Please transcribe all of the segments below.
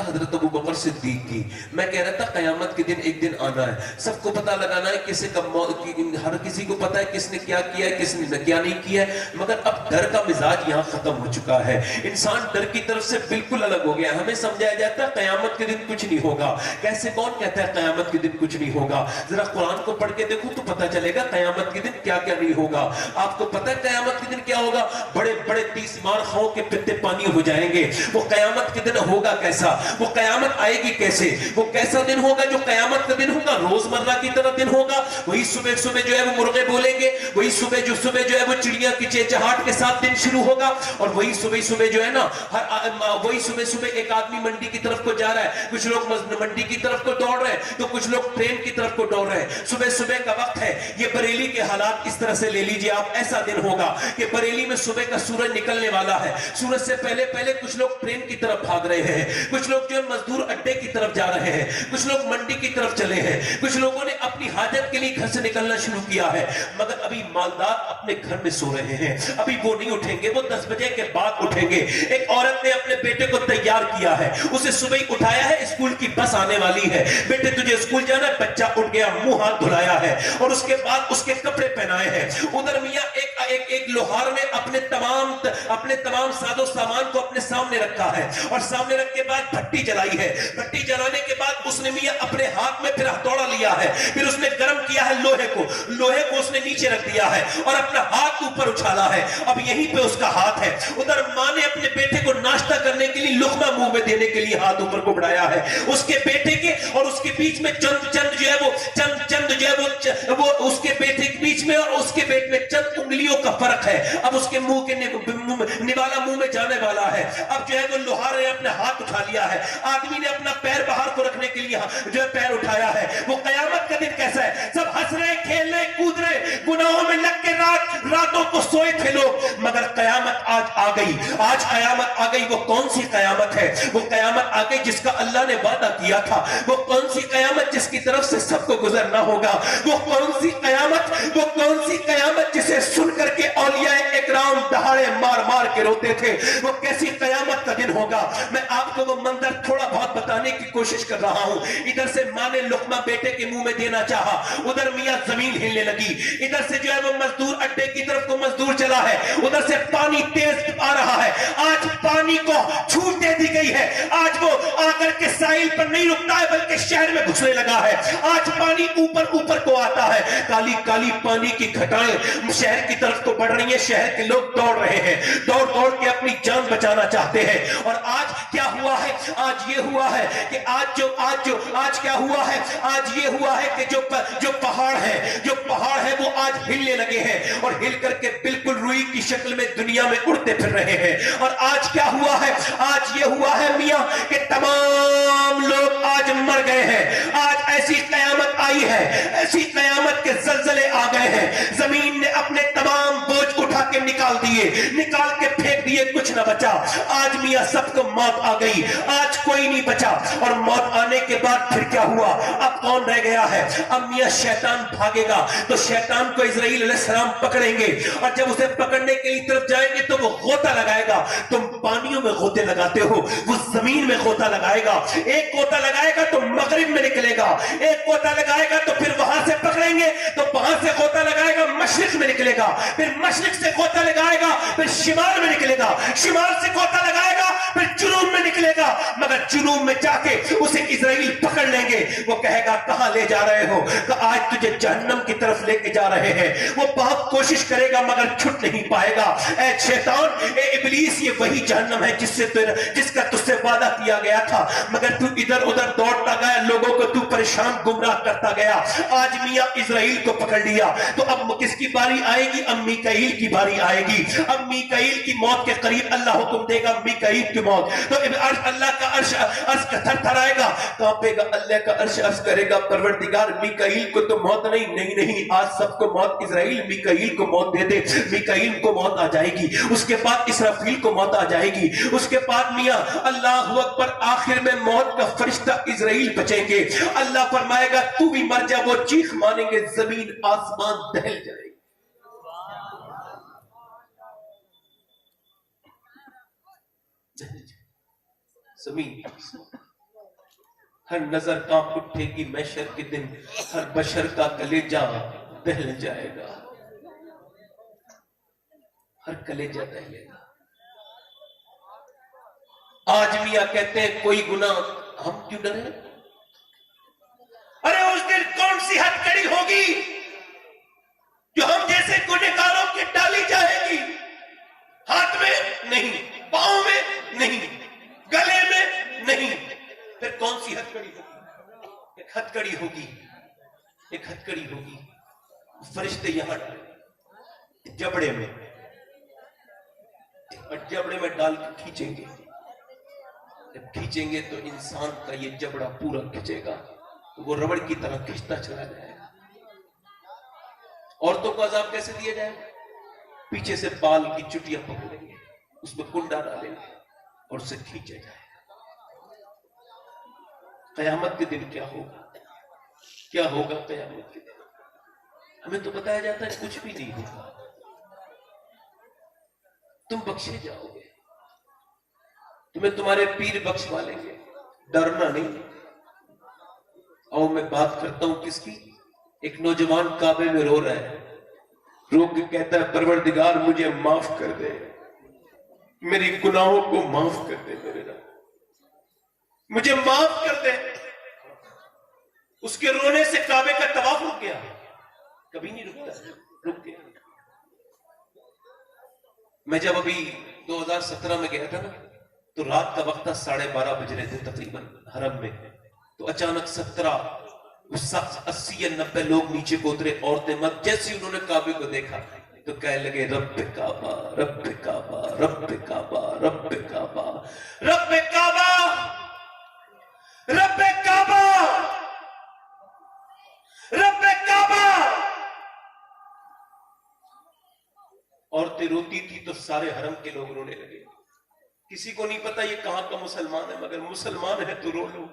حضرت ابو بکر صدیق کی. میں کہہ رہا تھا قیامت کے دن ایک دن آنا ہے, سب کو پتہ لگانا ہے, کسی کا ہر کسی کو پتہ ہے کس نے کیا کیا ہے, کس نے کیا نہیں کیا ہے, مگر اب ڈر کا مزاج یہاں ختم ہو چکا ہے. انسان ڈر کی طرف سے بالکل الگ ہو گیا. ہمیں سمجھایا جاتا ہے قیامت کے دن کچھ نہیں ہوگا. کیسے, کون کہتا ہے قیامت کے دن کچھ نہیں ہوگا؟ ذرا قرآن کو پڑھ کے دیکھو تو پتہ چلے گا قیامت کے دن کیا کیا نہیں ہوگا. آپ کو پتہ ہے قیامت کے دن کیا ہوگا؟ بڑے بڑے 30 مار خاؤں کے پتے پانی ہو جائیں گے. وہ قیامت کے دن ہوگا کیسا؟ وہ قیامت آئے گی کیسے؟ وہ کیسا دن ہوگا جو قیامت کا دن ہوگا؟ روزمرہ کی طرح دن ہوگا. وہی صبح صبح جو ہے وہ مرغے بولیں گے, وہی صبح جو ہے وہ چڑیاں کی چہچہاٹ کے ساتھ دن شروع ہوگا. اور وہی صبح جو ہے نا وہی صبح ایک آدمی منڈی کی طرف کو جا رہا ہے, کچھ لوگ منڈی کی طرف کو دوڑ رہے ہیں تو کچھ لوگ ٹرین کی طرف کو دوڑ رہے ہیں. صبح کا وقت ہے. یہ بریلی کے حالات اس طرح سے لے لیجئے آپ. ایسا دن ہوگا کہ بریلی میں صبح کا سورج نکلنے والا ہے. سورج سے پہلے کچھ لوگ ٹرین کی طرف بھاگ رہے ہیں, کچھ لوگ جو ہے مزدور اڈے کی طرف جا رہے ہیں, کچھ لوگ منڈی کی طرف چلے ہیں, کچھ لوگوں نے اپنی حاجت کے لیے گھر سے نکلنا شروع کیا ہے. مگر ابھی مالدار اپنے گھر میں سو رہے ہیں, ابھی وہ نہیں اٹھیں گے, وہ 10 بجے کے بعد اٹھیں گے. ایک عورت نے اپنے بیٹے کو تیار کیا ہے, اسے صبح ہی اٹھایا ہے, اسکول کی بس آنے والی ہے, بیٹے تجھے اسکول جانا ہے. بچہ اٹھ گیا, منہ ہاتھ دھلایا ہے اور اس کے بعد اس کے کپڑے پہنائے ہیں. ادھر میاں ایک لوہار نے اپنے تمام ساز و سامان کو اپنے سامنے رکھا ہے اور سامنے رکھ کے بعد بھٹی جلائی ہے. بھٹی جلانے کے بعد اس نے میاں اپنے ہاتھ میں پھر ہتھوڑا لیا ہے, پھر اس نے گرم کیا ہے لوہے کو اس نے نیچے رکھ دیا ہے اور اپنا ہاتھ اوپر اچھالا ہے. اب یہیں پہ اس کا ہاتھ ہے. ادھر ماں نے اپنے بیٹے کو ناشتہ کرنے کے لیے لقمہ منہ میں دینے کے لیے ہاتھ اوپر کو بڑھایا ہے. اس کے بیٹے کے اور اس کے بیچ میں چند جو ہے وہ اس کے بیٹے کے بیچ میں اور اس کے بیٹے میں چند انگلیوں کا فرق ہے. اب اس کے منہ کے نوالا منہ میں جانے والا ہے. اب جو ہے وہ لوہار نے اپنا ہاتھ اٹھا لیا ہے, آدمی نے اپنا پیر باہر کو رکھنے کے لیے جو ہے پیر اٹھایا ہے. وہ قیامت کا دن کیسا ہے؟ سب ہنس رہے, کھیل رہے, کود رہے, گناہوں میں لگ کے راتوں کو سوئے تھے لوگ, مگر قیامت آج آ گئی. آج قیامت آ گئی. وہ کون سی قیامت ہے؟ وہ قیامت آ گئی جس کا اللہ نے وعدہ کیا تھا. وہ کون سی قیامت جس کی طرف سے سب کو گزرنا ہوگا؟ وہ کون سی قیامت جسے سن کر کے اولیاء اکرام دہاڑے مار مار کے روتے تھے؟ وہ کیسی قیامت کا دن ہوگا؟ میں آپ کو وہ منظر تھوڑا بہت بتانے کی کوشش کر رہا ہوں. ادھر سے ماں نے لقمہ بیٹے کے منہ میں دینا چاہا, ادھر میاں زمین ہلنے لگی. ادھر سے جو ہے وہ مزدور اڈے کی طرف کو مزدور چلا ہے, ادھر سے پانی تیز آ رہا ہے. آج پانی کو چھوٹ دے دی گئی ہے. آج وہ آ کر کے ساحل پر نہیں رکتا ہے بلکہ شہر میں گھسنے لگا ہے. آج پانی اوپر کو آتا ہے. کالی کالی پانی کی گھٹائیں شہر کی طرف کو بڑھ رہی ہیں. شہر کے لوگ دوڑ رہے ہیں, دوڑ کے اپنی جان بچانا چاہتے ہیں. اور آج کیا ہوا ہے؟ آج یہ ہوا ہے کہ آج کیا ہوا ہے؟ آج یہ ہوا ہے کہ جو پہاڑ ہے وہ آج ہلنے لگے ہیں اور ہل کر کے بالکل روئی کی شکل میں دنیا میں اڑتے پھر رہے ہیں. اور آج کیا ہوا ہے؟ آج یہ ہوا ہے میاں کہ تمام لوگ آج مر گئے ہیں. آج ایسی قیامت آئی ہے, ایسی قیامت کے زلزلے آ گئے ہیں. زمین نے اپنے تمام بوجھ اٹھا کے نکال کے پھینک دیے, کچھ نہ بچا. آج میاں سب کو موت آ گئی, آج کوئی نہیں بچا. اور موت آنے کے بعد پھر کیا ہوا؟ اب کون رہ گیا ہے؟ اب میاں شیطان بھاگے گا تو شیطان کو اسرائیل علیہ السلام پکڑیں گے, اور جب اسے پکڑنے کے لیے طرف جائیں گے تو وہ غوطہ لگائے گا. تم پانیوں میں غوطے لگاتے ہو, وہ زمین میں غوطہ لگائے گا. ایک غوطہ لگائے گا تو مغرب میں نکلے گا, ایک غوطہ لگائے گا تو پھر وہاں سے پکڑیں گے تو وہاں سے غوطہ لگائے گا مشرق میں نکلے گا, پھر مشرق سے غوطہ لگائے گا پھر شمال میں نکلے گا, شمال سے غوطہ لگائے گا پھر جنوب میں نکلے گا. مگر جنوب میں جا کے اسے اسرائیل پکڑ لیں گے. وہ کہے گا کہاں لے جا رہے ہو؟ کہ آج تجھے جہنم کی طرف لے کے جا رہے ہیں. وہ بہت کوشش کرے گا مگر چھٹ نہیں پائے گا. اے شیطان, اے ابلیس, یہ وہی جہنم ہے جس کا تجھ سے وعدہ کیا گیا تھا, مگر تو ادھر ادھر دوڑتا گیا, لوگوں کو تو پریشان گمراہ کرتا گیا. آج میاں اسرائیل کو پکڑ لیا تو اب کس کی باری آئے گی؟ اب میکائیل کی باری آئے گی. اب میکائیل کی موت کے قریب اللہ حکم دے گا میکائیل کی موت, تو اللہ کا عرش تھر تھرائے گا, کانپے گا. اللہ کا عرش عرض کرے گا پروردگار میکائیل کو تو موت نہیں, آج سب کو موت. اسرائیل میکائیل کو موت دے دے, میکائیل کو موت آ جائے گی. اس کے بعد اسرافیل کو موت آ جائے گی. اس کے بعد میاں اللہ اکبر, آخر میں موت کا فرشتہ اسرائیل بچیں گے. اللہ فرمائے گا تو بھی مر جا. وہ چیخ مانیں گے, زمین آسمان دہل جائے گی. زمین ہر نظر کانپ اٹھے گی محشر کے دن، ہر بشر کا کلیجہ دہل جائے گا، ہر کلیجہ دہلے گا۔ آج میاں کہتے ہیں کوئی گناہ، ہم کیوں ڈرے؟ ارے اس دن کون سی حد کڑی ہوگی جو ہم جیسے گنہگاروں کی ڈالی جائے گی؟ ہاتھ میں نہیں، پاؤں میں نہیں، گلے میں نہیں، پھر کون سی ہتھ کڑی ہوگی؟ ایک ہتھ کڑی ہوگی، ایک ہتھ کڑی ہوگی، فرشتے یہاں ڈالیں جبڑے میں، اور جبڑے میں ڈال کے کھینچیں گے۔ جب کھینچیں گے تو انسان کا یہ جبڑا پورا کھینچے گا، وہ ربڑ کی طرح کھینچتا چلا جائے گا۔ عورتوں کو عذاب کیسے دیا جائے گا؟ پیچھے سے بال کی چٹیاں پکڑیں گے، اس میں کنڈا ڈالیں گے اور اسے کھینچا جائے گا۔ قیامت کے دن کیا ہوگا؟ کیا ہوگا قیامت کے دن؟ ہمیں تو بتایا جاتا ہے کچھ بھی نہیں ہوگا، تم بخشے جاؤ گے، تمہیں تمہارے پیر بخشوا لیں گے، ڈرنا نہیں۔ اور میں بات کرتا ہوں کس کی؟ ایک نوجوان کعبے میں رو رہا ہے، رو کے کہتا ہے پروردگار مجھے معاف کر دے، میری گناہوں کو معاف کر دے، میرے رب مجھے معاف کر دے۔ اس کے رونے سے کعبے کا طواف رک گیا، کبھی نہیں رکتا، رک گیا۔ میں جب ابھی 2017 میں گیا تھا نا، تو رات کا وقت تھا، 12:30 بج رہے تھے تقریباً حرم میں، تو اچانک 80 یا 90 لوگ نیچے کو اترے، عورتیں مت، جیسے انہوں نے کعبے کو دیکھا تو کہنے لگے رب کعبہ رب کعبہ رب کعبہ رب کعبہ رب کعبہ رب کعبہ رب کعبہ۔ عورتیں روتی تھی تو سارے حرم کے لوگ رونے لگے۔ کسی کو نہیں پتا یہ کہاں کا مسلمان ہے، مگر مسلمان ہے تو رو لو،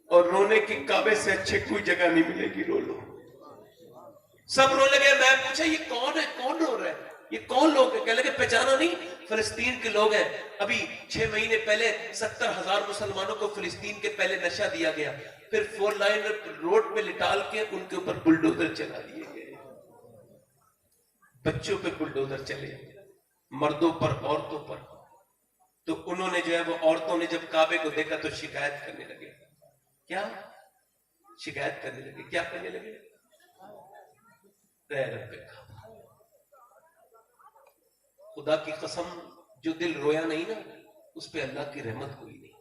اور رونے کی کعبے سے اچھے کوئی جگہ نہیں ملے گی، رو لو۔ سب رو لگے۔ میں پوچھا یہ کون ہے، کون رو رہا ہے، یہ کون لوگ ہیں؟ کہنے لگے پہچانا نہیں، فلسطین کے لوگ ہیں، ابھی 6 مہینے پہلے 70,000 مسلمانوں کو فلسطین کے پہلے نشہ دیا گیا، پھر 4 لائن روڈ پہ لٹال کے ان کے اوپر بلڈوزر چلا دیے گئے، بچوں پہ بلڈوزر چلے، مردوں پر، عورتوں پر۔ تو انہوں نے جو ہے وہ عورتوں نے جب کعبے کو دیکھا تو شکایت کرنے لگے۔ کیا شکایت کرنے لگے؟ کیا کرنے لگے؟ رب کعبہ۔ خدا کی قسم، جو دل رویا نہیں نا، اس پہ اللہ کی رحمت کوئی نہیں۔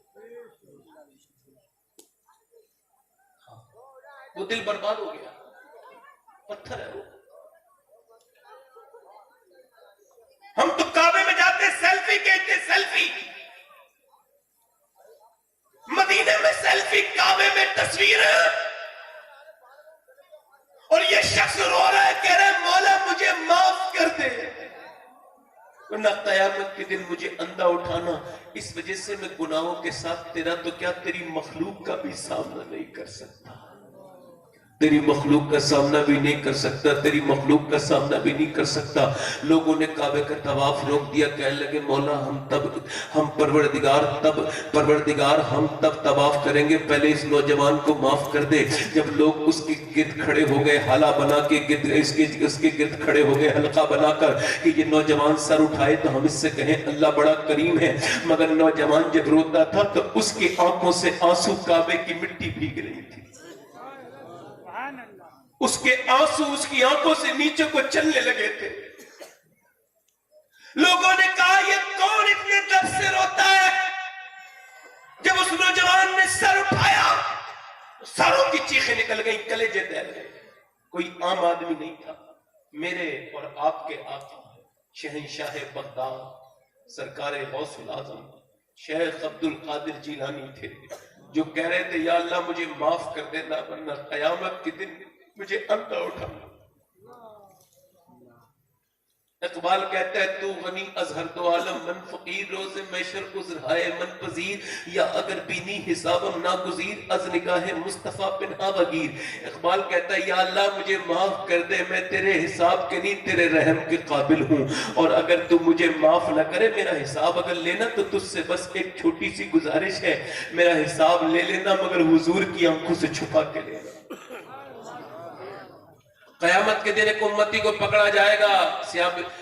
وہ دل برباد ہو گیا، پتھر ہے وہ۔ ہم تو کعبے میں جاتے سیلفی کہتے، سیلفی مدینے میں سیلفی، کعبے میں تصویریں، اور یہ شخص رو رہا ہے، کہہ رہا ہے مولا مجھے معاف کر دے، ورنہ قیامت کے دن مجھے اندھا اٹھانا۔ اس وجہ سے میں گناہوں کے ساتھ تیرا تو کیا تیری مخلوق کا بھی سامنا نہیں کر سکتا، تیری مخلوق کا سامنا بھی نہیں کر سکتا، تیری مخلوق کا سامنا بھی نہیں کر سکتا۔ لوگوں نے کعبے کا طواف روک دیا، کہنے لگے مولا ہم پروردگار ہم تب طواف کریں گے، پہلے اس نوجوان کو معاف کر دے۔ جب لوگ اس کے گرد کھڑے ہو گئے، حالہ بنا کے اس کے گرد کھڑے ہو گئے، حلقہ بنا کر کہ یہ نوجوان سر اٹھائے تو ہم اس سے کہیں اللہ بڑا کریم ہے، مگر نوجوان جب روتا تھا تو اس کی آنکھوں سے آنسو کعبے کی مٹی بھیگ رہی تھی، اس کے آنسو اس کی آنکھوں سے نیچے کو چلنے لگے تھے۔ لوگوں نے کہا یہ کون اتنے درد سے روتا ہے؟ جب اس نوجوان نے سر اٹھایا، سروں کی چیخیں نکل گئی، کلیجے دہل گئے۔ کوئی عام آدمی نہیں تھا، میرے اور آپ کے آقا شہنشاہ بغداد سرکار غوث العظم شیخ عبد القادر جیلانی تھے، جو کہہ رہے تھے یا اللہ مجھے معاف کر دینا، ورنہ قیامت کے دن مجھے اندھا اٹھانا۔ اقبال کہتا ہے تو غنی ازہر دو عالم من فقیر روز محشر عذرہائے من پذیر یا اگر بینی حسابم ناگزیر از نگاہ مصطفیٰ پنہا وگیر۔ اقبال کہتا ہے یا اللہ مجھے معاف کر دے، میں تیرے حساب کے نہیں تیرے رحم کے قابل ہوں، اور اگر تو مجھے معاف نہ کرے میرا حساب اگر لینا تو تجھ سے بس ایک چھوٹی سی گزارش ہے، میرا حساب لے لینا مگر حضور کی آنکھوں سے چھپا کے لینا۔ قیامت کے دن ایک امتی کو پکڑا جائے گا،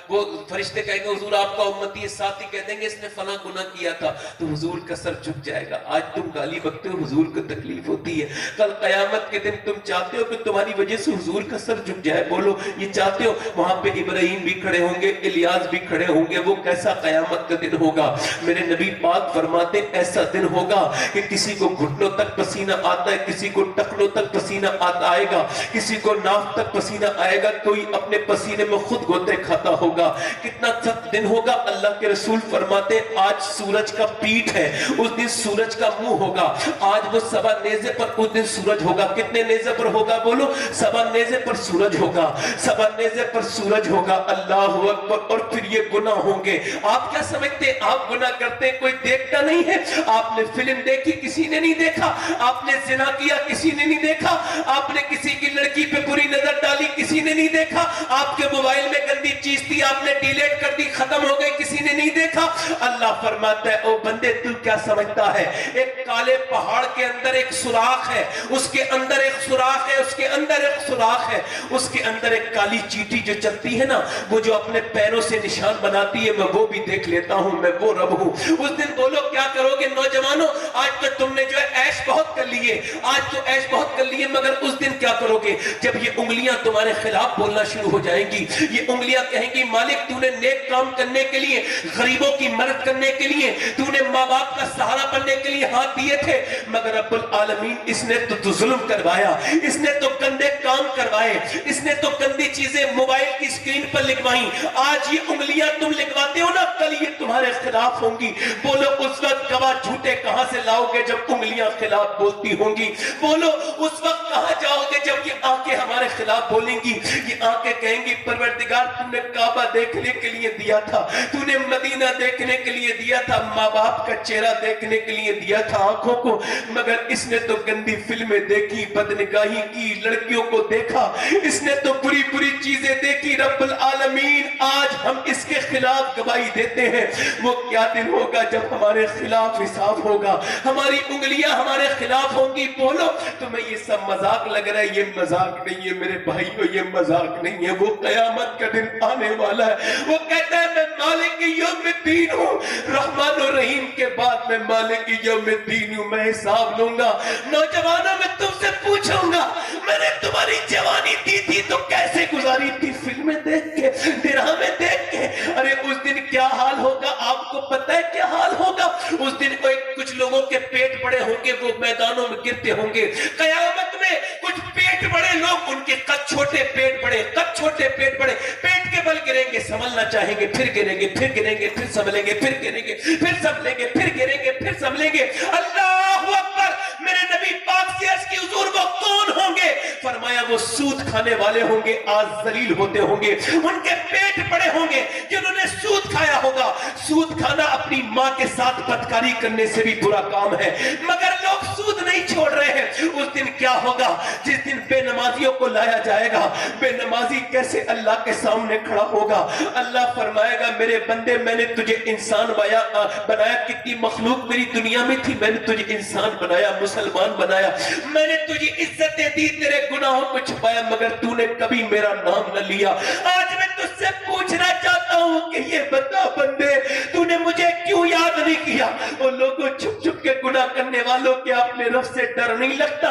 وہ فرشتے کہیں گے حضور آپ کا امتی ہے، ساتھی کہہ دیں گے اس نے فلاں گناہ کیا تھا، تو حضور کا سر جھک جائے گا۔ آج تم گالی بکتے ہو، حضور کو تکلیف ہوتی ہے، کل قیامت کے دن تم چاہتے ہو کہ تمہاری وجہ سے حضور کا سر جھک جائے، بولو یہ چاہتے ہو؟ وہاں پہ ابراہیم بھی کھڑے ہوں گے، الیاس بھی کھڑے ہوں گے، وہ کیسا قیامت کا دن ہوگا؟ میرے نبی پاک فرماتے ایسا دن ہوگا کہ کسی کو گھٹنوں تک پسینہ آتا ہے، کسی کو ٹخنوں تک پسینہ آئے گا، کسی کو ناف تک پسینہ آئے گا، کوئی اپنے پسینے میں خود گوتے کھاتا ہوگا۔ کتنا سخت دن ہوگا۔ اللہ کے رسول فرماتے آج سورج کا پیٹھ ہے، اس دن سورج کا منہ ہوگا، آج وہ سبا نیزے پر اس دن سورج ہوگا۔ کتنے نیزے پر ہوگا بولو؟ سبا نیزے پر سورج ہوگا، سبا نیزے پر سورج ہوگا۔ اللہ اکبر۔ اور پھر یہ گناہ ہوں گے۔ آپ کیا سمجھتے آپ گناہ کرتے کوئی دیکھتا نہیں ہے؟ آپ نے فلم دیکھی کسی نے نہیں دیکھا، آپ نے زنا کیا کسی نے نہیں دیکھا، آپ نے کسی کی لڑکی پہ بری نظر ڈالی کسی نے نہیں دیکھا، آپ کے موبائل میں گندی چیز تھی آپ نے ڈیلیٹ کر دی ختم ہو گئی کسی نے نہیں دیکھا۔ اللہ فرماتا ہے او بندے تو کیا سمجھتا ہے؟ ایک کالے پہاڑ کے اندر ایک سوراخ ہے، اس کے اندر ایک سوراخ ہے، اس کے اندر ایک سوراخ ہے، اس کے اندر ایک کالی چیٹی جو چلتی ہے نا، وہ جو اپنے پیروں سے نشان بناتی ہے، میں وہ بھی دیکھ لیتا ہوں، میں وہ رب ہوں۔ اس دن بولو کیا کرو گے نوجوانوں؟ آج تو تم نے جو ہے عیش بہت کر لیے، آج تو عیش بہت کر لیے، مگر اس دن کیا کرو گے جب یہ انگلیاں تمہارے خلاف بولنا شروع ہو جائیں گی؟ یہ انگلیاں کہیں گی مالک تو نے نیک کام کرنے کے لیے، غریبوں کی مدد کرنے کے لیے، تو نے ماں باپ کا سہارا بننے کے لیے ہاتھ دیے تھے، مگر رب العالمین اس نے تو ظلم کروایا، اس نے تو گندے کام کروائے، اس نے تو گندی چیزیں موبائل کی سکرین پر لکھوائیں۔ آج یہ انگلیاں تم لکھواتے ہو نا، کل یہ تمہارے خلاف ہوں گی۔ بولو اس وقت گواہ جھوٹے کہاں سے لاؤ گے جب انگلیاں خلاف بولتی ہوں گی؟ بولو اس وقت کہاں جاؤ گے جب یہ آنکھیں ہمارے خلاف بولیں گی؟ یہ آنکھیں کہیں گی پروردگار تم نے کعبہ دیکھنے کے لیے دیا تھا، تو نے مدینہ دیکھنے کے لیے دیا تھا، ماں باپ کا چہرہ دیکھنے کے لیے دیا تھا آنکھوں کو، مگر اس نے تو گندی فلمیں دیکھی، بدنگاہی کی، لڑکیوں کو دیکھا، اس نے تو بری بری چیزیں دیکھی۔ رب العالمین آج ہم اس کے خلاف گواہی دیتے ہیں۔ وہ کیا دن ہوگا جب ہمارے خلاف حساب ہوگا، ہماری انگلیاں ہمارے خلاف ہوں گی؟ بولو تمہیں یہ سب مذاق لگ رہا ہے؟ یہ مذاق نہیں ہے میرے بھائیو، یہ مذاق نہیں ہے۔ وہ قیامت کا دن آنے والا ہے، وہ کہتا ہے میں مالک یوم الدین ہوں، رحمان و رحیم کے بعد میں مالک یوم الدین ہوں، میں حساب لوں گا۔ نوجوانوں میں تم سے پوچھوں گا میں نے تمہاری جوانی دی تھی تو کیسے گزاری تھی؟ فلمیں دیکھ کے، ڈرامے دیکھ کے؟ ارے اس دن کیا حال ہوگا آپ کو پتہ ہے کیا حال ہوگا؟ اس دن کچھ لوگوں کے پیٹ بڑے ہوں گے، وہ میدانوں میں گرتے ہوں گے۔ قیامت میں کچھ پیٹ بڑے لوگ، ان کے قد چھوٹے پیٹ بڑے، قد چھوٹے پیٹ بڑے، پیٹ کے بل گریں گے، سنبھلنا چاہیں گے، پھر گریں گے، پھر گریں گے، پھر سنبھلیں گے، پھر گریں گے، پھر سنبھلیں گے، پھر گریں گے، پھر سنبھلیں گے۔ اللہ اکبر۔ میرے نبی پاک سے عرض کی حضور وہ کون ہوں گے؟ فرمایا وہ سود کھانے والے ہوں گے، آج ذلیل ہوتے ہوں گے، ان کے پیٹ بڑے ہوں گے جنہوں نے سود کھایا ہوگا۔ سود کھانا اپنی ماں کے ساتھ بدکاری کرنے سے بھی برا کام ہے، مگر لوگ سود نہیں چھوڑ رہے ہیں۔ اس دن کیا ہوگا جس دن بے نمازیوں کو لایا جائے گا؟ بے نمازی کیسے اللہ کے سامنے کھڑا ہوگا؟ اللہ فرمائے گا میرے بندے میں نے تجھے انسان بنایا، کتنی مخلوق میری دنیا میں تھی، میں نے تجھے انسان بنایا، مسلمان بنایا، میں نے تجھے عزتیں دی، تیرے گناہوں کو چھپایا، مگر تو نے کبھی میرا نام نہ لیا۔ آج میں تجھ سے پوچھنا چاہتا ہوں کہ یہ بتا بندے تو نے مجھے کیوں یاد نہیں کیا؟ وہ لوگوں چھپ چھپ کے گناہ کرنے والوں کے اپنے رب سے ڈر نہیں لگتا؟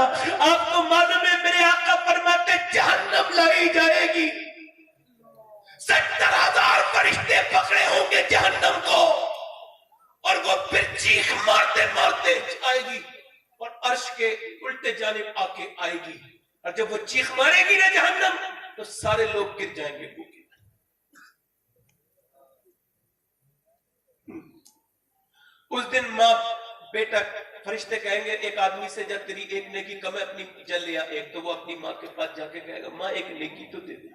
آپ کو معلوم ہے میرے آقا فرماتے جہنم لائی جائے گی، 70,000 فرشتے پکڑے ہوں گے جہنم کو، اور وہ پھر چیخ مارتے مارتے آئے گی اور عرش کے الٹے جانب آ کے آئے گی، اور جب وہ چیخ مارے گی نا جہنم تو سارے لوگ گر جائیں گے۔ اس دن ماں بیٹا فرشتے کہیں گے ایک آدمی سے جب تیری ایک نیکی کم ہے اپنی جل لیا ایک، تو وہ اپنی ماں کے پاس جا کے کہے گا ماں ایک نیکی تو دے دے۔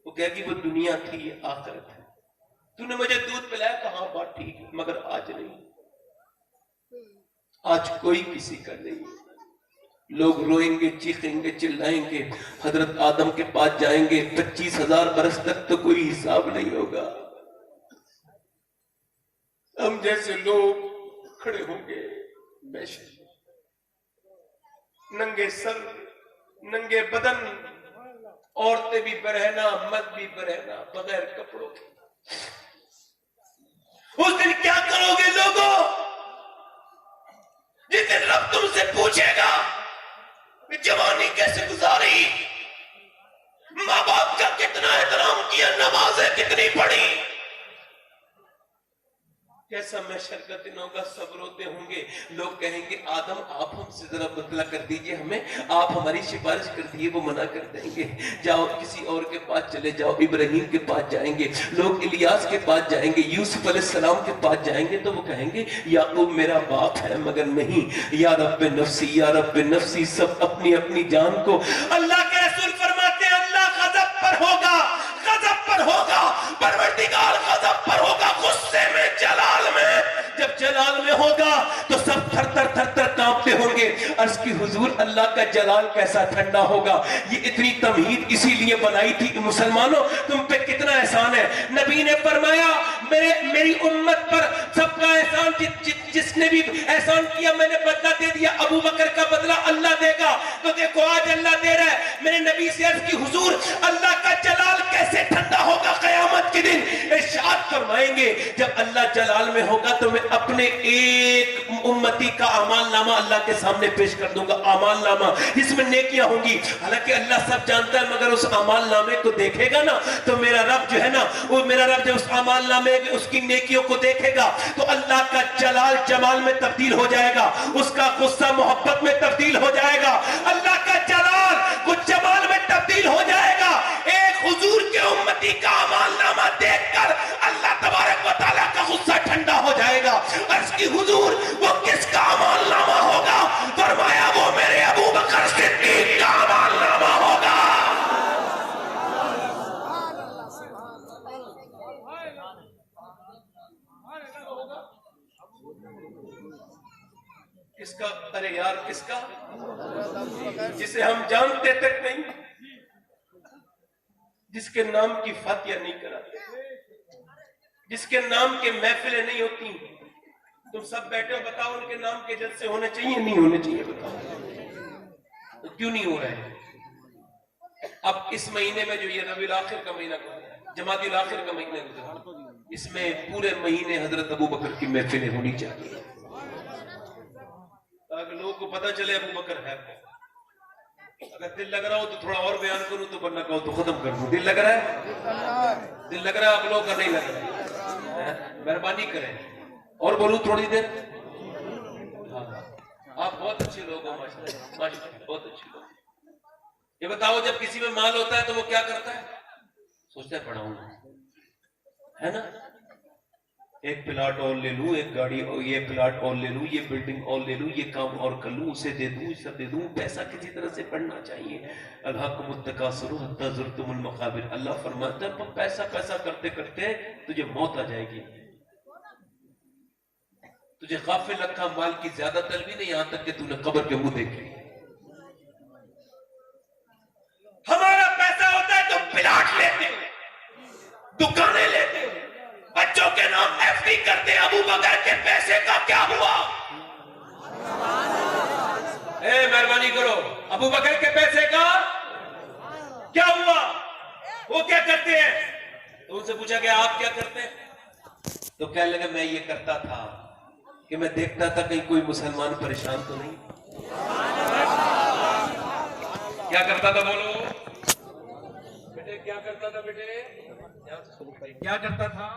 وہ کہے گی وہ دنیا تھی یہ آخرت ہے. تو نے مجھے دودھ پلایا, کہاں بات ٹھیک ہے, مگر آج نہیں. آج کوئی کسی کا نہیں. لوگ روئیں گے, چیخیں گے, چلائیں گے, حضرت آدم کے پاس جائیں گے, 25,000 برس تک تو کوئی حساب نہیں ہوگا. ہم جیسے لوگ کھڑے ہوں گے, ننگے سر, ننگے بدن, عورتیں بھی برہنہ, مرد بھی برہنہ, بغیر کپڑوں کے. اس دن کیا کرو گے لوگوں؟ جس دن رب تم سے پوچھے گا کہ جوانی کیسے گزاری, ماں باپ کا کتنا احترام کیا, نمازیں کتنی پڑھی, کیسا محشر کا دن ہوگا. سب روتے ہوں گے. لوگ کہیں گے آدم آپ ہم سے ذرا بدلہ کر دیجئے ہمیں, آپ ہماری سفارش کر دیئے. وہ منع کر دیں گے, جاؤ کسی اور کے پاس چلے جاؤ. ابراہیم کے پاس جائیں گے, لوگ الیاس کے پاس جائیں گے, یوسف علیہ السلام کے پاس جائیں گے, تو وہ کہیں گے یعقوب میرا باپ ہے, مگر نہیں, یا رب نفسی یا رب نفسی. سب اپنی اپنی جان کو. اللہ کے رسول فرماتے ہیں اللہ غضب پر ہوگا, غضب پر ہوگا, پروردگار غضب پر ہوگا, غصے میں, جلال میں. جب جلال میں ہوگا تو سب تھر تھر تھر تھر کانپتے ہوں گے. عرض کی حضور اللہ کا جلال کیسا ٹھنڈا ہوگا. یہ اتنی تمہید اسی لیے بنائی تھی کہ مسلمانوں تم پہ کتنا احسان ہے. نبی نے فرمایا میری امت پر سب کا احسان, جس نے بھی احسان کیا میں نے بدلہ دے دیا. ابو بکر کا بدلہ اللہ دے گا, تو دیکھو آج اللہ دے رہا ہے. میں نے نبی سے عرض کی حضور اللہ کا جلال کیسے ٹھنڈا ہوگا قیامت کے دن. ارشاد فرمائیں گے جب اللہ جلال میں ہوگا تو میں اپنے ایک امتی کا اعمال نامہ اللہ کے سامنے پیش کر دوں گا. اعمال نامہ جس میں نیکیاں ہوں گی. حالانکہ اللہ سب جانتا ہے, مگر اس اعمال نامے کو دیکھے گا نا تو میرا رب جو ہے نا, وہ میرا رب جب اس اعمال نامے اس کی نیکیوں کو دیکھے گا تو اللہ کا جلال جمال میں تبدیل ہو جائے گا, اس کا غصہ محبت میں تبدیل ہو جائے گا, اللہ کا جلال کچھ جمال میں تبدیل ہو جائے گا. ایک حضور کے امتی کا اعمال نامہ دیکھ کر اللہ تبارک و تعالیٰ کا غصہ ٹھنڈا ہو جائے گا. عرض کی حضور وہ کس کا اعمال نامہ ہوگا؟ فرمایا وہ میرے ابو بکر صدیق کا اعمال نامہ ہوگا. کس کا؟ ارے یار کس کا؟ جسے ہم جانتے تک نہیں, جس کے نام کی فاتحہ نہیں کراتے, جس کے نام کے محفلیں نہیں ہوتی. تم سب بیٹھے ہو, بتاؤ ان کے نام کے جلسے ہونے چاہیے نہیں ہونے چاہیے؟ بتاؤ تو کیوں نہیں ہو رہے ہیں؟ اب اس مہینے میں جو یہ ربیع الاخر کا مہینہ جمادی الاخر کا مہینہ گزرا, اس میں پورے مہینے حضرت ابو بکر کی محفلیں ہونی چاہیے تاکہ لوگوں کو پتہ چلے ابو بکر ہے. اگر دل لگ رہا ہو تو تھوڑا اور بیان کروں, تو ورنہ کہو تو ختم کر دوں. دل لگ رہا ہے؟ دل لگ رہا ہے آپ لوگوں کا نہیں لگ رہا ہے؟ مہربانی کریں اور بولوں تھوڑی دیر. آپ بہت اچھے لوگ ہو ماشاءاللہ, بہت اچھے لوگ. یہ بتاؤ جب کسی میں مال ہوتا ہے تو وہ کیا کرتا ہے؟ سوچتا ہے پڑھاؤں ہے نا, ایک پلاٹ اور لے لوں, ایک گاڑی, یہ پلاٹ اور لے لوں, یہ بلڈنگ اور لے لوں, یہ کام اور کر لوں, اسے دے دوں, اسے دے دوں. پیسہ کسی طرح سے پڑھنا چاہیے. الہاکم التکاثر حتی زرتم المقابر. اللہ فرماتا ہے پیسہ پیسہ کرتے کرتے تجھے موت آ جائے گی. تجھے غافل رکھا مال کی زیادہ طلبی نہیں, یہاں تک کہ تو نے قبر کے منہ دیکھے. ہمارا پیسہ ہوتا ہے تو پلاٹ لیتے, دکانیں لیتے, بچوں کے نام ایف ڈی کرتے. ابو بکر کے پیسے کا کیا ہوا؟ مہربانی کرو, ابو بکر کے پیسے کا کیا ہوا؟ وہ کیا کرتے ہیں؟ تو ان سے پوچھا کہ آپ کیا کرتے ہیں؟ تو کہنے لگے میں یہ کرتا تھا کہ میں دیکھتا تھا کہیں کوئی مسلمان پریشان تو نہیں. کیا کرتا تھا بولو بیٹے, کیا کرتا تھا بیٹے, کیا کرتا تھا؟